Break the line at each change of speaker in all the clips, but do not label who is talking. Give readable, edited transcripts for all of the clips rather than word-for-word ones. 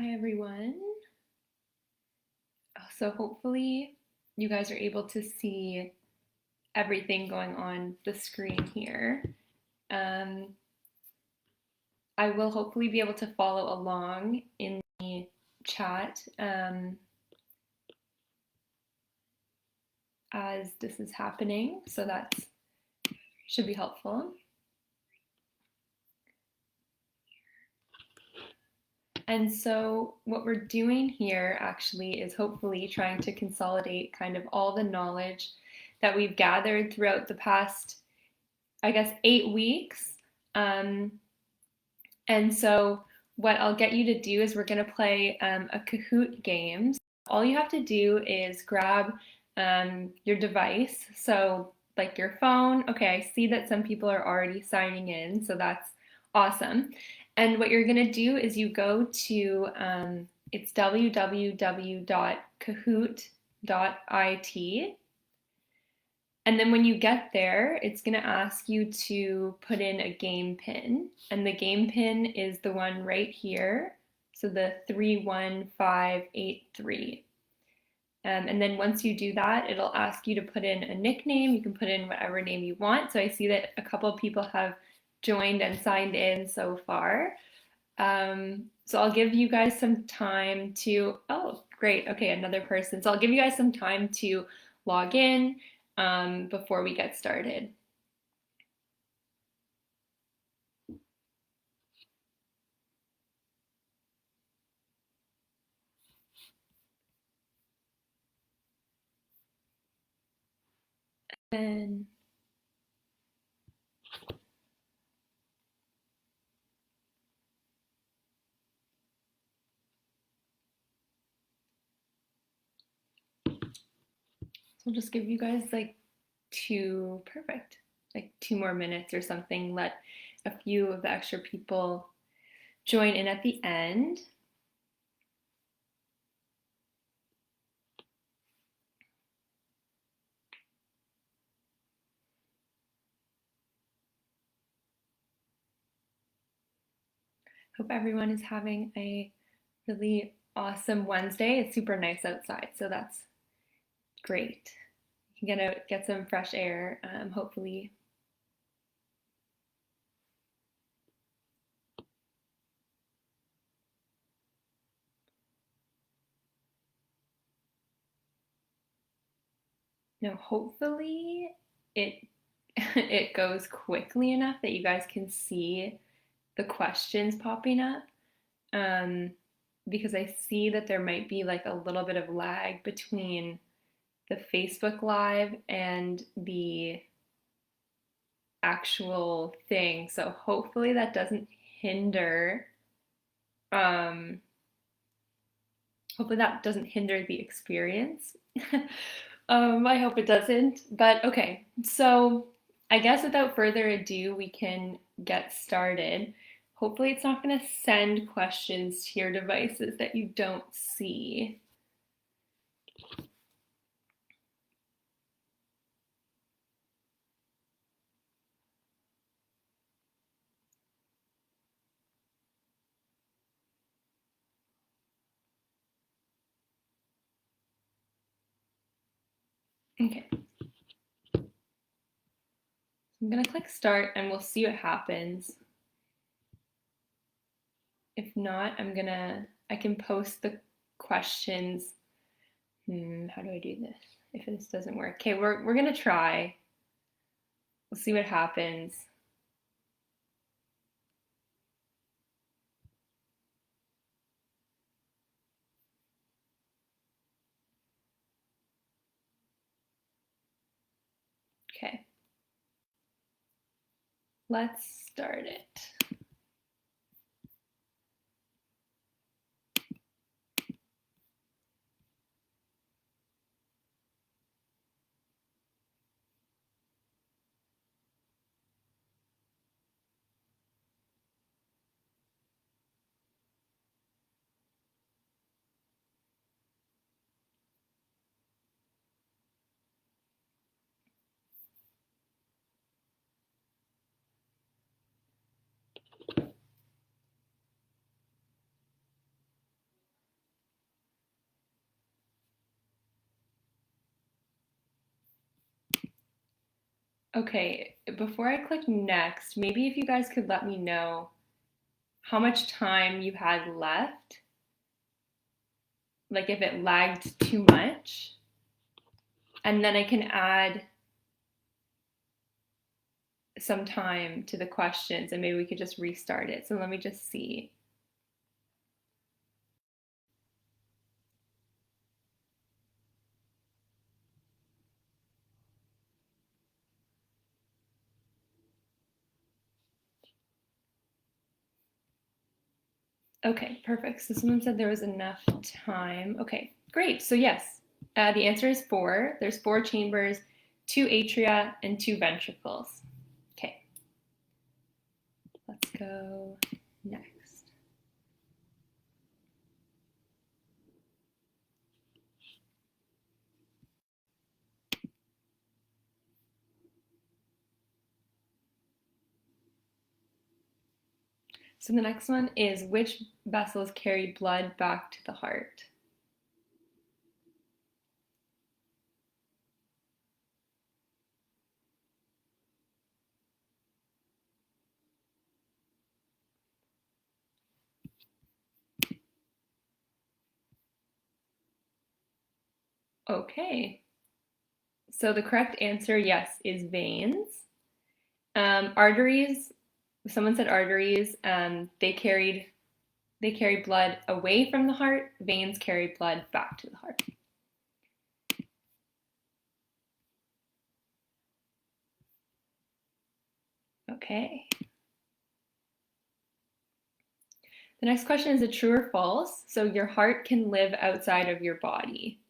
Hi everyone. So hopefully you guys are able to see everything going on the screen here. Um, I will hopefully be able to follow along in the chat as this is happening, so that should be helpful. And so what we're doing here actually is hopefully trying to consolidate kind of all the knowledge that we've gathered throughout the past, I guess, 8 weeks. And so what I'll get you to do is we're going to play a Kahoot game. All you have to do is grab your device. So like your phone. Okay, I see that some people are already signing in, so that's awesome. And what you're going to do is you go to, it's www.kahoot.it. And then when you get there, it's going to ask you to put in a game pin. And the game pin is the one right here. So the 31583. And then once you do that, it'll ask you to put in a nickname. You can put in whatever name you want. So I see that a couple of people have joined and signed in so far. So I'll give you guys some time to, oh, great. Okay, another person. So I'll give you guys some time to log in before we get started. And so I'll just give you guys like perfect, like 2 more minutes or something. Let a few of the extra people join in at the end. Hope everyone is having a really awesome Wednesday. It's super nice outside, so that's great. You can get out, get some fresh air, hopefully. Now, hopefully it it goes quickly enough that you guys can see the questions popping up. Because I see that there might be like a little bit of lag between the Facebook Live and the actual thing. So hopefully that doesn't hinder, um, hopefully that doesn't hinder the experience. I hope it doesn't. But okay, so I guess without further ado, we can get started. Hopefully it's not going to send questions to your devices that you don't see. Okay. I'm going to click start and we'll see what happens. If not, I can post the questions. How do I do this? If this doesn't work. Okay, we're going to try. We'll see what happens. Okay. Let's start it. Okay, before I click next, maybe if you guys could let me know how much time you had left, like if it lagged too much, and then I can add some time to the questions and maybe we could just restart it. So let me just see. Okay, perfect. So someone said there was enough time. Okay, great. So yes, the answer is four. There's four chambers, two atria, and two ventricles. Okay, let's go next. So the next one is which vessels carry blood back to the heart? Okay, so the correct answer, yes, is veins. Arteries, someone said arteries, they carry blood away from the heart. Veins carry blood back to the heart. Okay. The next question is a true or false. So your heart can live outside of your body.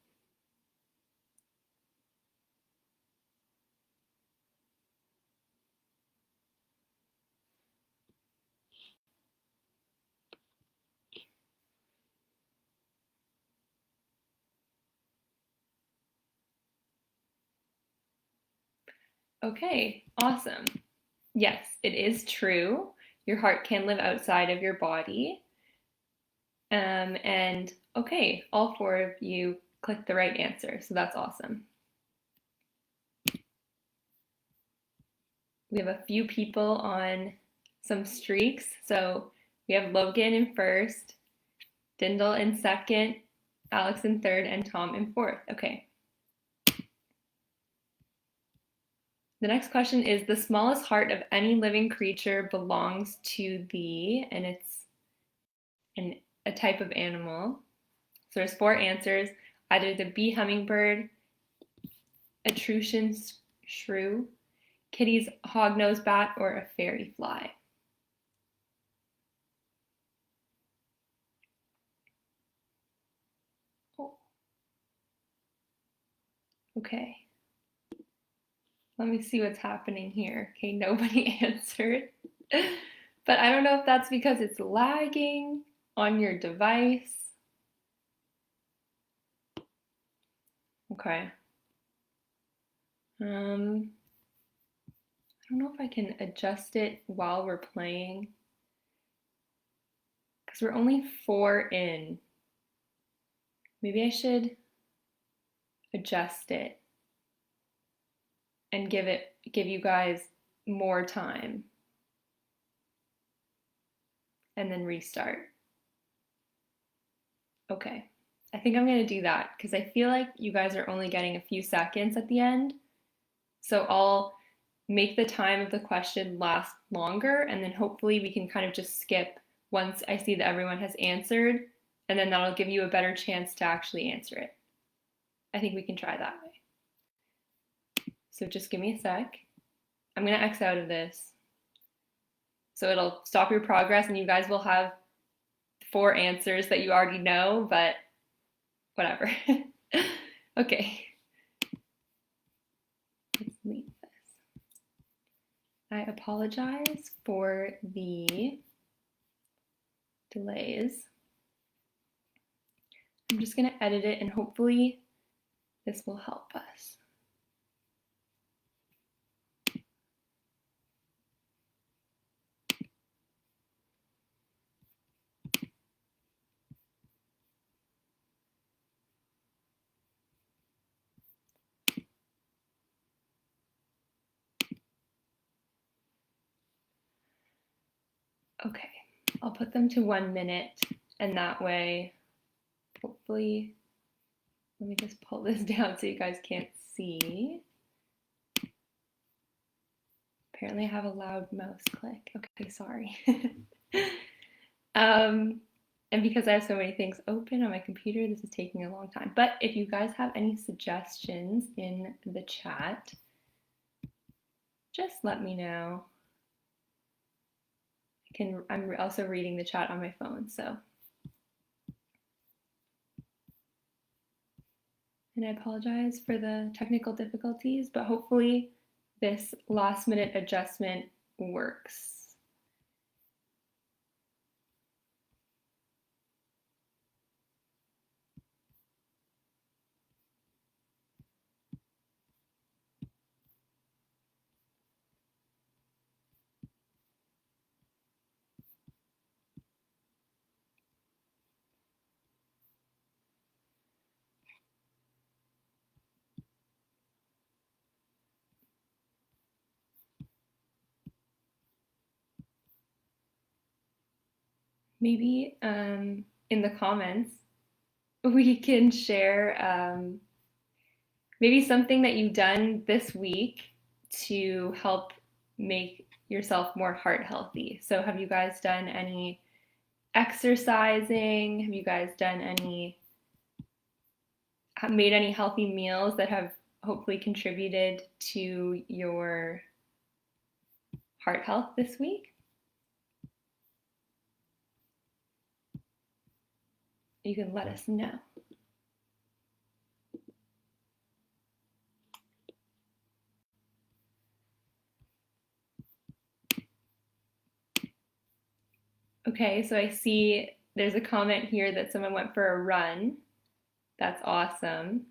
Okay, awesome. Yes, it is true. Your heart can live outside of your body. And okay, all four of you clicked the right answer, so that's awesome. We have a few people on some streaks. So we have Logan in first, Dindal in second, Alex in third, and Tom in fourth. Okay. The next question is the smallest heart of any living creature belongs to the, and it's a type of animal. So there's four answers, either the bee hummingbird, Etruscan shrew, Kitty's hognose bat, or a fairy fly. Oh. Okay. Let me see what's happening here. Okay, nobody answered. But I don't know if that's because it's lagging on your device. Okay. I don't know if I can adjust it while we're playing because we're only four in. Maybe I should adjust it and give you guys more time and then restart. Okay. I think I'm going to do that because I feel like you guys are only getting a few seconds at the end. So I'll make the time of the question last longer and then hopefully we can kind of just skip once I see that everyone has answered and then that'll give you a better chance to actually answer it. I think we can try that way. So just give me a sec. I'm going to X out of this. So it'll stop your progress and you guys will have four answers that you already know, but whatever. Okay. Let's leave this. I apologize for the delays. I'm just going to edit it and hopefully this will help us. Okay, I'll put them to 1 minute, and that way, hopefully, let me just pull this down so you guys can't see. Apparently I have a loud mouse click. Okay, sorry. And because I have so many things open on my computer, this is taking a long time. But if you guys have any suggestions in the chat, just let me know. I'm also reading the chat on my phone, so. And I apologize for the technical difficulties, but hopefully this last minute adjustment works. Maybe in the comments, we can share maybe something that you've done this week to help make yourself more heart healthy. So, have you guys done any exercising? Have you guys done made any healthy meals that have hopefully contributed to your heart health this week? You can let us know. Okay, so I see there's a comment here that someone went for a run. That's awesome.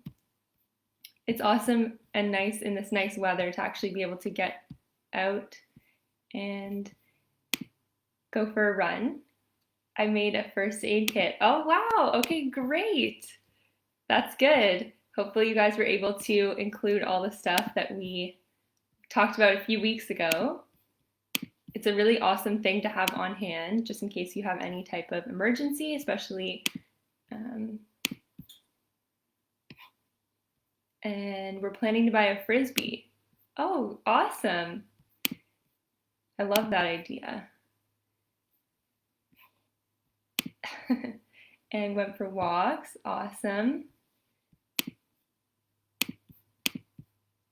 It's awesome and nice in this nice weather to actually be able to get out and go for a run. I made a first aid kit. Oh, wow. Okay, great. That's good. Hopefully you guys were able to include all the stuff that we talked about a few weeks ago. It's a really awesome thing to have on hand just in case you have any type of emergency, especially and we're planning to buy a Frisbee. Oh, awesome. I love that idea. And went for walks. Awesome.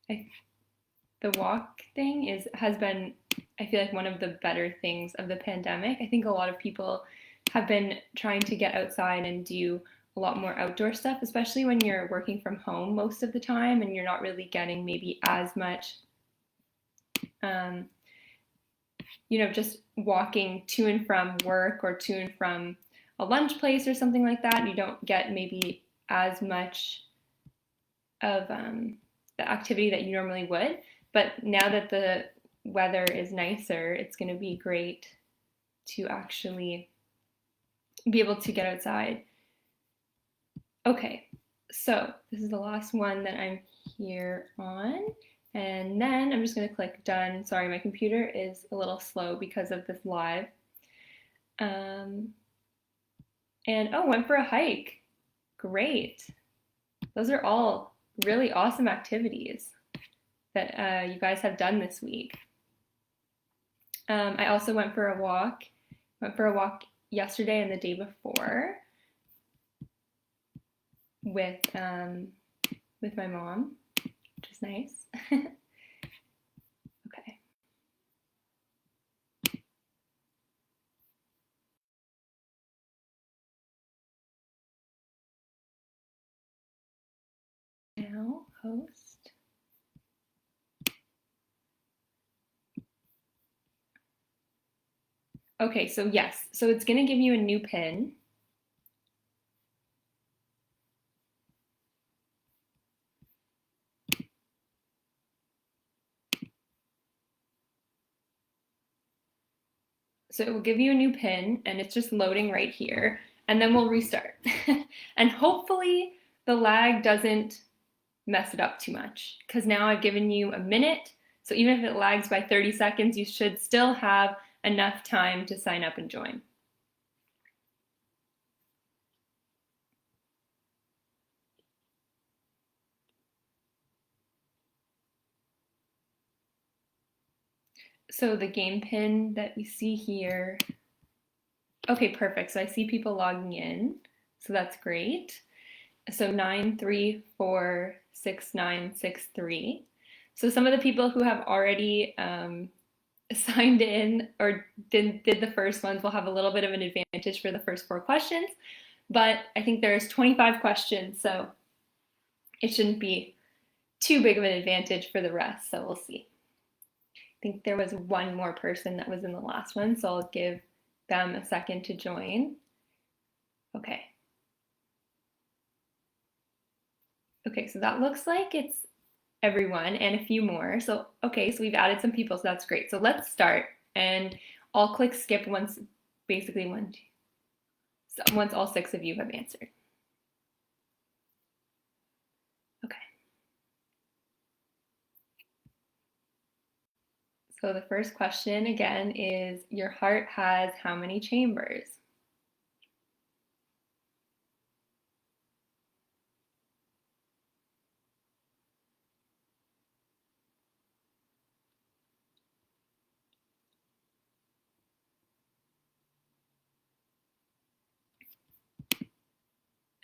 The walk thing has been, I feel like, one of the better things of the pandemic. I think a lot of people have been trying to get outside and do a lot more outdoor stuff, especially when you're working from home most of the time and you're not really getting maybe as much, just walking to and from work or to and from a lunch place or something like that. You don't get maybe as much of the activity that you normally would. But now that the weather is nicer, it's going to be great to actually be able to get outside. Okay, so this is the last one that I'm here on. And then I'm just going to click done. Sorry, my computer is a little slow because of this live. And went for a hike. Great. Those are all really awesome activities that you guys have done this week. I also went for a walk. Went for a walk yesterday and the day before with my mom, which is nice. Okay. Now host. Okay, so yes, so it's going to give you a new pin. So it will give you a new pin and it's just loading right here and then we'll restart. And hopefully the lag doesn't mess it up too much because now I've given you a minute. So even if it lags by 30 seconds, you should still have enough time to sign up and join. So the game pin that we see here, okay, perfect. So I see people logging in, so that's great. So 9346963. So some of the people who have already signed in or did the first ones will have a little bit of an advantage for the first 4 questions, but I think there's 25 questions, so it shouldn't be too big of an advantage for the rest, so we'll see. I think there was one more person that was in the last one, so I'll give them a second to join. Okay. Okay, so that looks like it's everyone and a few more. So, okay, so we've added some people, so that's great. So let's start, and I'll click skip once, basically once all 6 of you have answered. Okay. So the first question again is, your heart has how many chambers?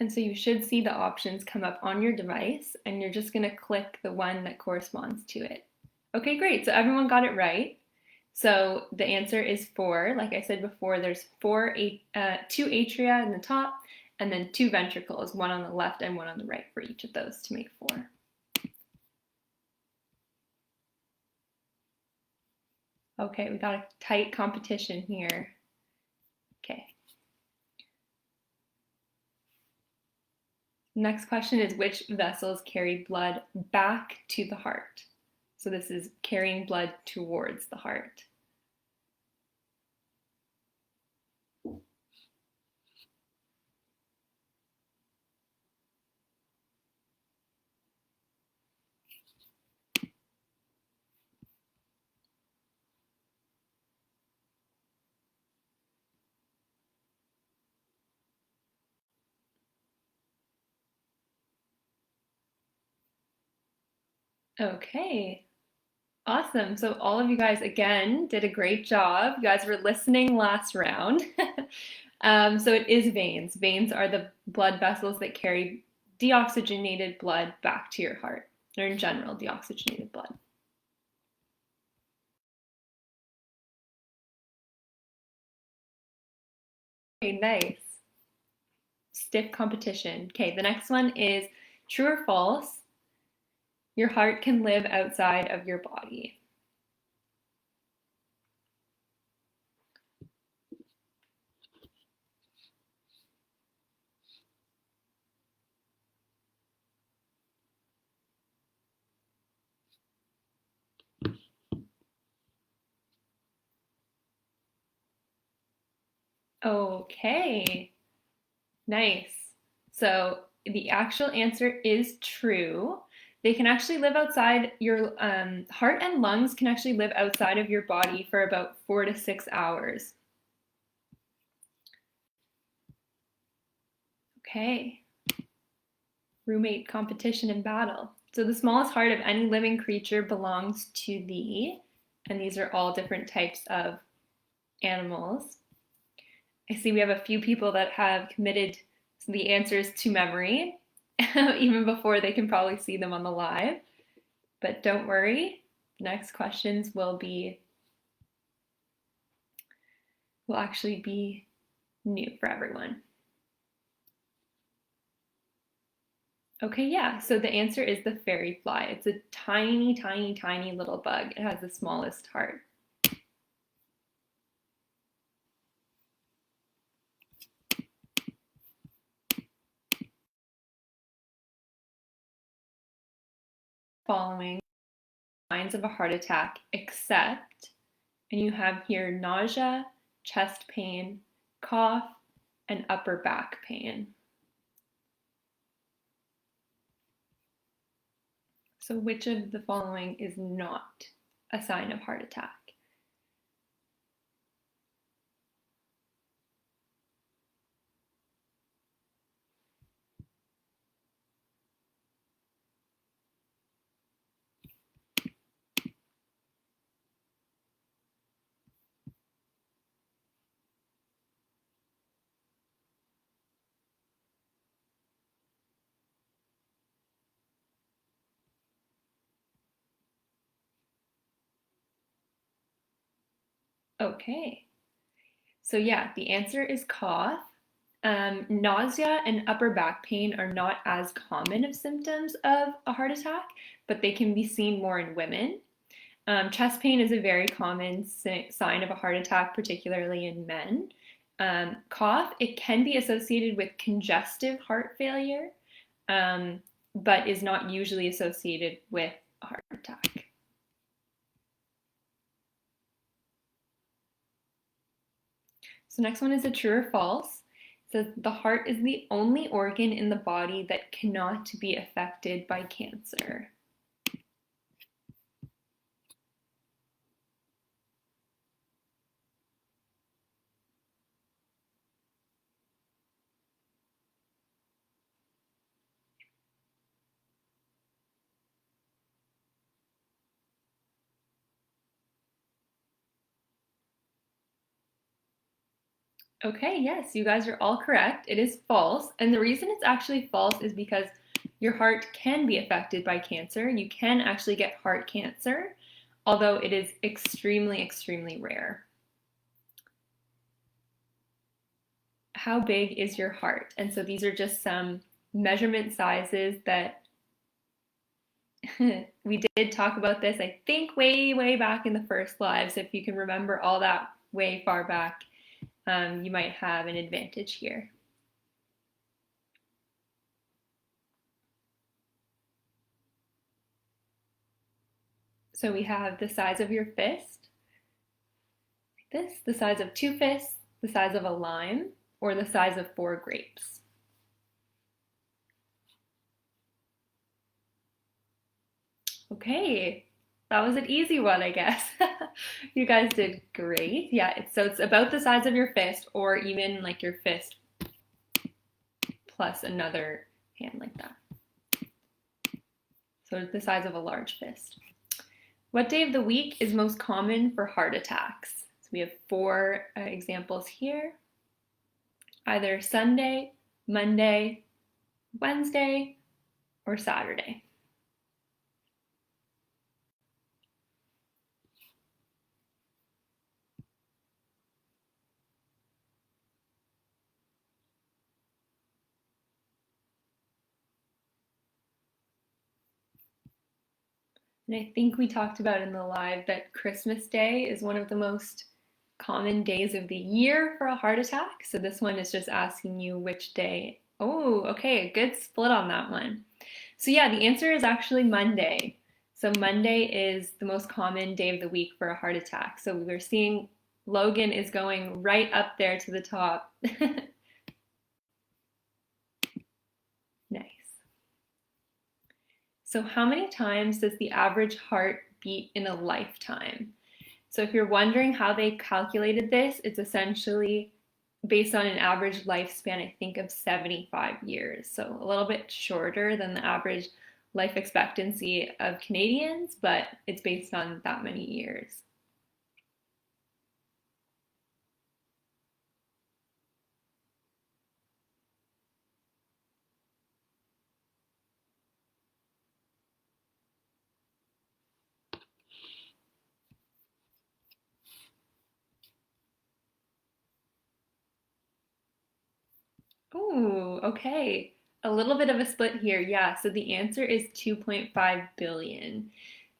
And so you should see the options come up on your device, and you're just going to click the one that corresponds to it. Okay, great. So everyone got it right. So the answer is 4. Like I said before, there's 2 atria in the top, and then 2 ventricles, one on the left and one on the right for each of those to make 4. Okay, we got a tight competition here. Okay. Next question is, which vessels carry blood back to the heart? So this is carrying blood towards the heart. Okay, awesome. So all of you guys, again, did a great job. You guys were listening last round. So it is veins. Veins are the blood vessels that carry deoxygenated blood back to your heart, or in general, deoxygenated blood. Okay, nice. Stiff competition. Okay, the next one is true or false. Your heart can live outside of your body. Okay, nice. So the actual answer is true. They can actually live outside your heart, and lungs can actually live outside of your body for about 4 to 6 hours. Okay. Roommate competition and battle. So the smallest heart of any living creature belongs to thee, and these are all different types of animals. I see we have a few people that have committed the answers to memory, even before they can probably see them on the live. But don't worry, the next questions will actually be new for everyone. Okay, yeah, so the answer is the fairy fly. It's a tiny, tiny, tiny little bug. It has the smallest heart. Following signs of a heart attack, except, and you have here nausea, chest pain, cough, and upper back pain. So which of the following is not a sign of heart attack? Okay. So yeah, the answer is cough. Nausea and upper back pain are not as common of symptoms of a heart attack, but they can be seen more in women. Chest pain is a very common sign of a heart attack, particularly in men. Cough, it can be associated with congestive heart failure, but is not usually associated with a heart attack. So next one is a true or false. It says the heart is the only organ in the body that cannot be affected by cancer. Okay, yes, you guys are all correct. It is false. And the reason it's actually false is because your heart can be affected by cancer. You can actually get heart cancer, although it is extremely, extremely rare. How big is your heart? And so these are just some measurement sizes that we did talk about this, I think, way, way back in the first lives. If you can remember all that way far back, you might have an advantage here. So we have the size of your fist, like this, the size of 2 fists, the size of a lime, or the size of 4 grapes. Okay, that was an easy one, I guess. You guys did great. Yeah, it's about the size of your fist, or even like your fist plus another hand like that. So the size of a large fist. What day of the week is most common for heart attacks? So we have 4 examples here. Either Sunday, Monday, Wednesday, or Saturday. And I think we talked about in the live that Christmas Day is one of the most common days of the year for a heart attack. So this one is just asking you which day. Oh, okay, a good split on that one. So yeah, the answer is actually Monday. So Monday is the most common day of the week for a heart attack. So we're seeing Logan is going right up there to the top. Nice. So how many times does the average heart beat in a lifetime? So if you're wondering how they calculated this, it's essentially based on an average lifespan, I think, of 75 years. So a little bit shorter than the average life expectancy of Canadians, but it's based on that many years. Ooh, okay. A little bit of a split here. Yeah, so the answer is 2.5 billion.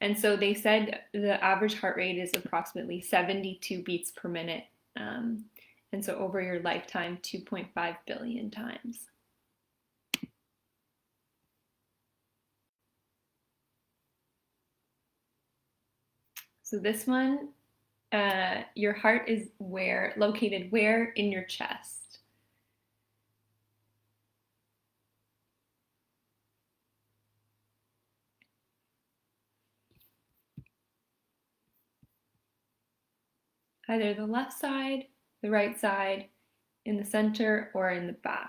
And so they said the average heart rate is approximately 72 beats per minute. And so over your lifetime, 2.5 billion times. So this one, your heart is located where in your chest? Either the left side, the right side, in the center, or in the back.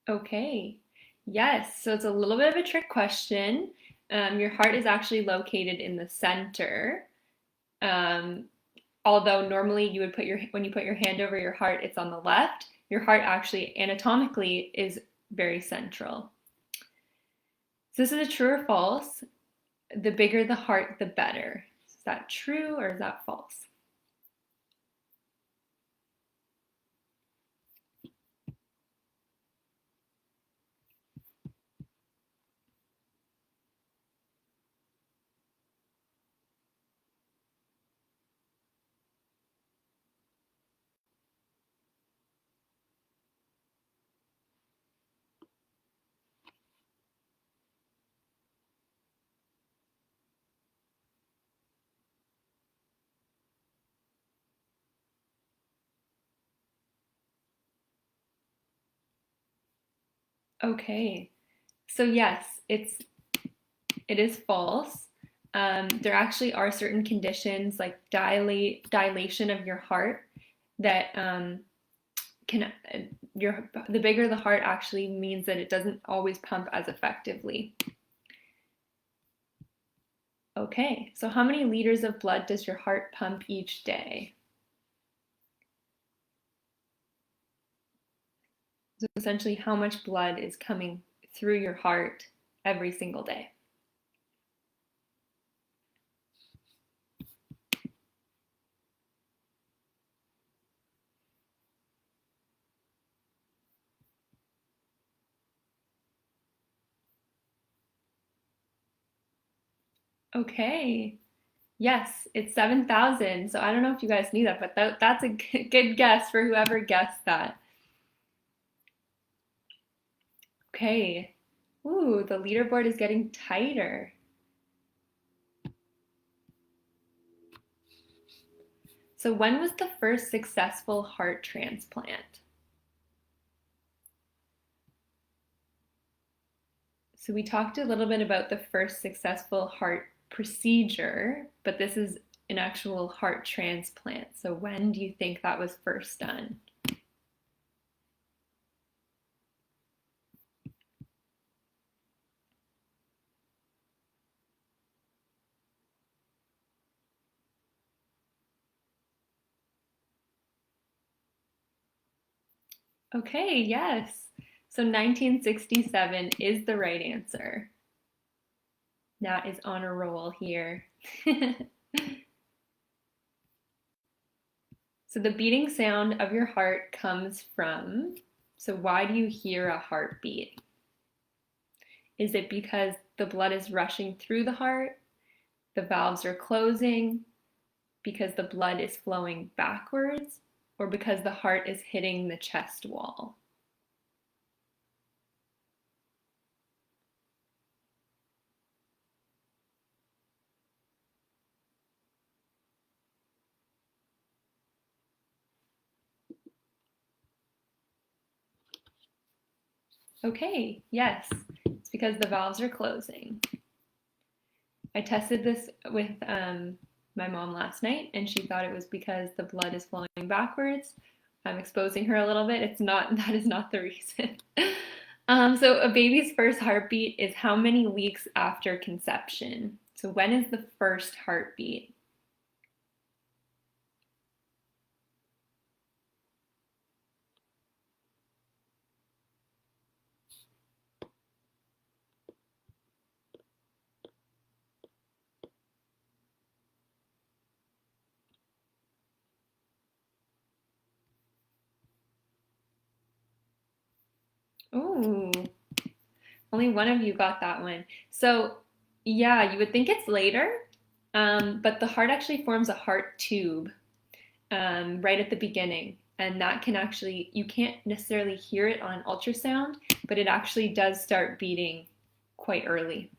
Okay, yes, so it's a little bit of a trick question. Your heart is actually located in the center. Um, although normally you would when you put your hand over your heart, it's on the left, your heart actually anatomically is very central. So this is a true or false? The bigger the heart, the better. Is that true or is that false? Okay, so yes, it is false. There actually are certain conditions like dilation of your heart that can the bigger the heart actually means that it doesn't always pump as effectively. Okay, so how many liters of blood does your heart pump each day? So essentially, how much blood is coming through your heart every single day? Okay, yes, it's 7,000. So I don't know if you guys knew that, but that's a good guess for whoever guessed that. Okay. Ooh, the leaderboard is getting tighter. So when was the first successful heart transplant? So we talked a little bit about the first successful heart procedure, but this is an actual heart transplant. So when do you think that was first done? Okay, yes. So 1967 is the right answer. Nat is on a roll here. So the beating sound of your heart comes from, so why do you hear a heartbeat? Is it because the blood is rushing through the heart? The valves are closing? Because the blood is flowing backwards? Or because the heart is hitting the chest wall? Okay, yes, it's because the valves are closing. I tested this with my mom last night, and she thought it was because the blood is flowing backwards. I'm exposing her a little bit. It's not, that is not the reason. So a baby's first heartbeat is how many weeks after conception? So when is the first heartbeat? Ooh, only one of you got that one. So yeah, you would think it's later, but the heart actually forms a heart tube right at the beginning. And that can actually, you can't necessarily hear it on ultrasound, but it actually does start beating quite early.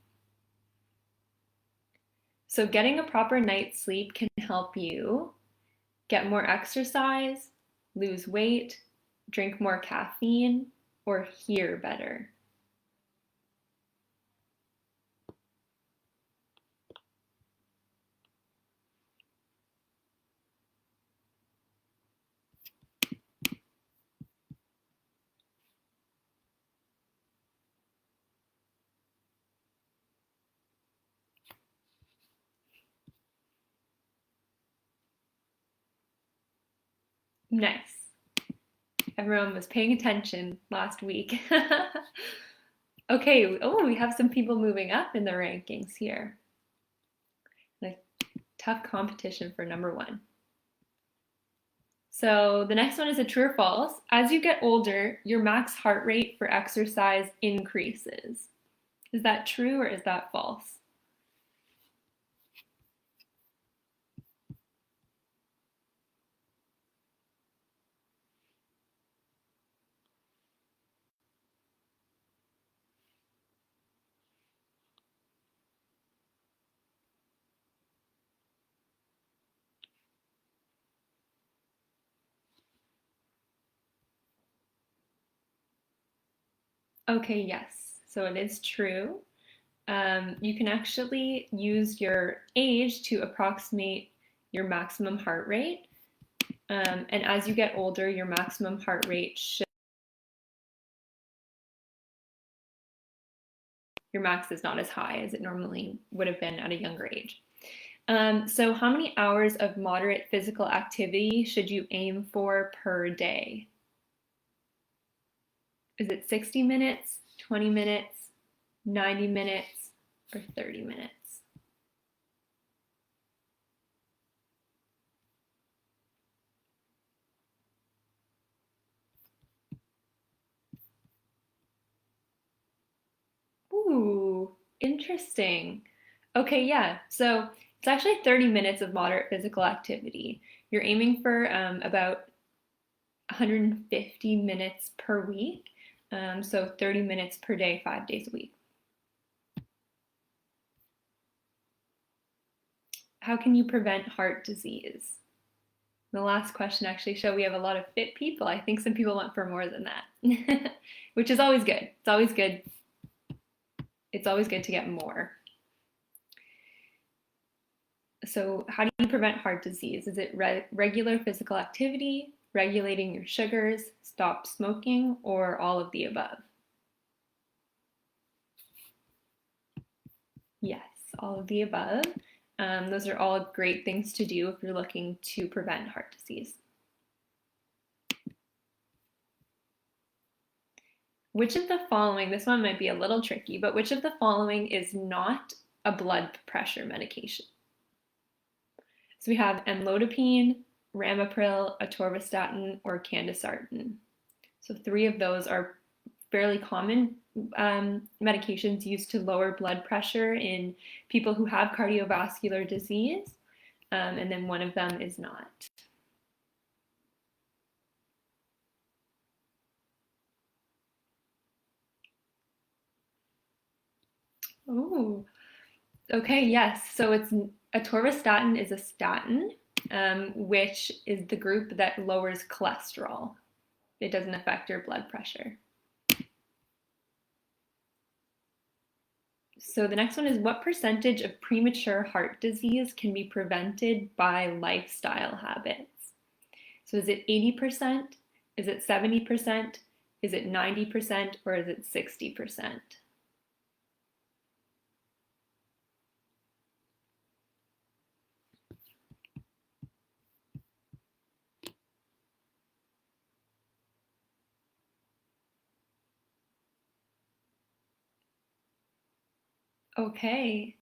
So, getting a proper night's sleep can help you get more exercise, lose weight, drink more caffeine, or hear better. Nice. Everyone was paying attention last week. Okay, oh, we have some people moving up in the rankings here. Like tough competition for number one. So the next one is a true or false. As you get older, your max heart rate for exercise increases. Is that true or is that false? Okay, yes. So it is true. You can actually use your age to approximate your maximum heart rate. And as you get older, your maximum heart rate should, your max is not as high as it normally would have been at a younger age. So how many hours of moderate physical activity should you aim for per day? Is it 60 minutes, 20 minutes, 90 minutes, or 30 minutes? Ooh, interesting. Okay, yeah. So it's actually 30 minutes of moderate physical activity. You're aiming for about 150 minutes per week. So 30 minutes per day, 5 days a week. How can you prevent heart disease? The last question actually showed we have a lot of fit people. I think some people went for more than that, which is always good. It's always good. It's always good to get more. So how do you prevent heart disease? Is it regular physical activity, regulating your sugars, stop smoking, or all of the above? Yes, all of the above. Those are all great things to do if you're looking to prevent heart disease. Which of the following, this one might be a little tricky, but which of the following is not a blood pressure medication? So we have amlodipine, ramipril, atorvastatin, or candesartan. So three of those are fairly common medications used to lower blood pressure in people who have cardiovascular disease, and then one of them is not. Oh, okay, yes. So it's atorvastatin is a statin, which is the group that lowers cholesterol. It doesn't affect your blood pressure. So the next one is what percentage of premature heart disease can be prevented by lifestyle habits? So is it 80%? Is it 70%? Is it 90%? Or is it 60%? Okay.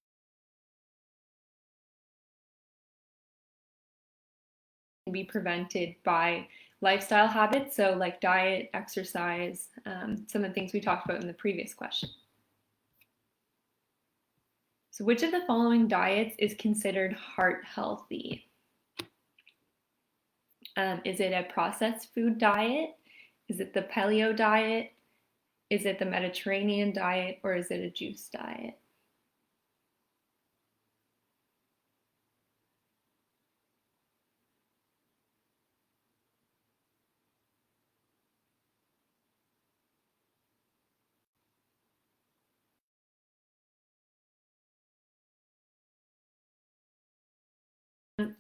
Be prevented by lifestyle habits, so like diet, exercise, some of the things we talked about in the previous question. So which of the following diets is considered heart healthy? Is it a processed food diet? Is it the paleo diet? Is it the Mediterranean diet? Or is it a juice diet?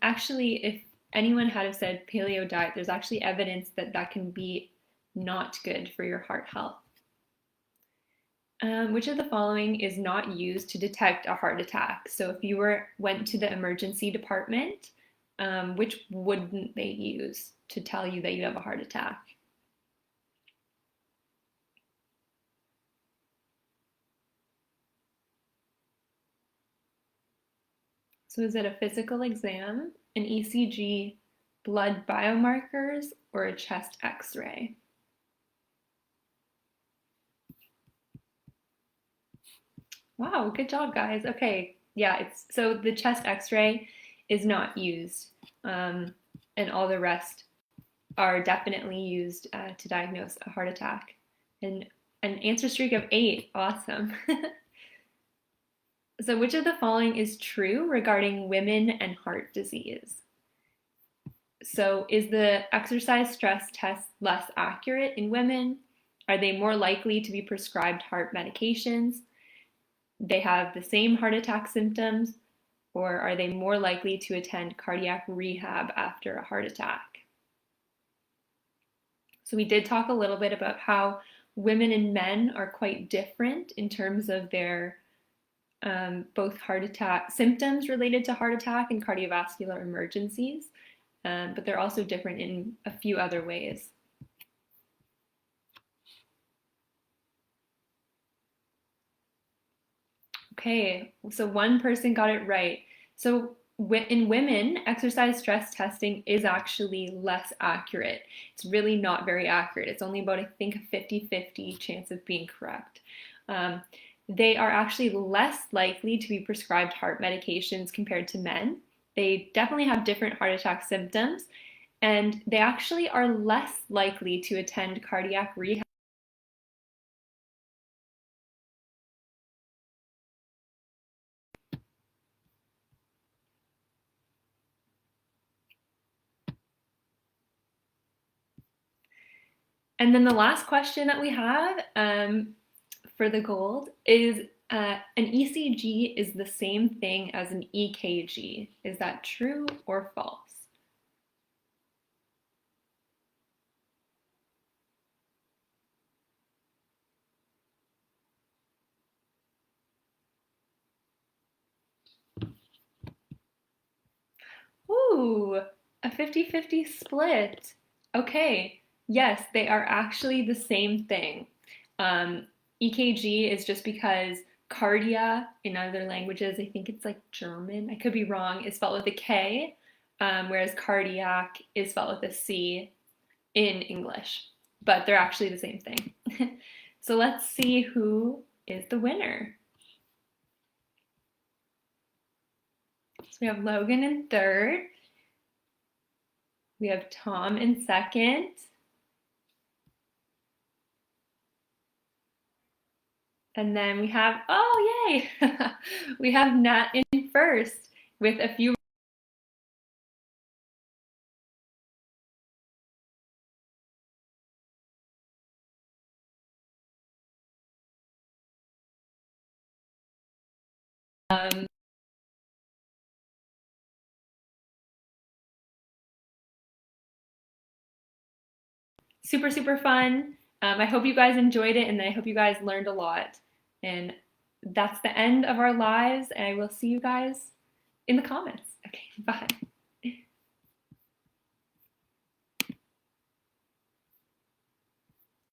Actually, if anyone had have said paleo diet, there's actually evidence that that can be not good for your heart health. Which of the following is not used to detect a heart attack? So if you went to the emergency department which wouldn't they use to tell you that you have a heart attack? So is it a physical exam, an ECG, blood biomarkers, or a chest x-ray? Wow, good job, guys. Okay, yeah, it's so the chest x-ray is not used, and all the rest are definitely used to diagnose a heart attack. And an answer streak of 8, awesome. So which of the following is true regarding women and heart disease? So is the exercise stress test less accurate in women? Are they more likely to be prescribed heart medications? They have the same heart attack symptoms, or are they more likely to attend cardiac rehab after a heart attack? So we did talk a little bit about how women and men are quite different in terms of their both heart attack symptoms related to heart attack and cardiovascular emergencies, but they're also different in a few other ways. Okay, so one person got it right. So in women, exercise stress testing is actually less accurate. It's really not very accurate. It's only about, I think, a 50-50 chance of being correct. They are actually less likely to be prescribed heart medications compared to men. They definitely have different heart attack symptoms, and they actually are less likely to attend cardiac rehab. And then the last question that we have for the gold is an ECG is the same thing as an EKG. Is that true or false? Ooh, a 50-50 split. Okay, yes, they are actually the same thing. EKG is just because cardia in other languages, I think it's like German, I could be wrong, is spelled with a K, whereas cardiac is spelled with a C in English, but they're actually the same thing. So let's see who is the winner. So we have Logan in third. We have Tom in second. And then we have, oh, yay! We have Nat in first with a few. Super, super fun. I hope you guys enjoyed it and I hope you guys learned a lot. And that's the end of our lives. And I will see you guys in the comments. Okay, bye.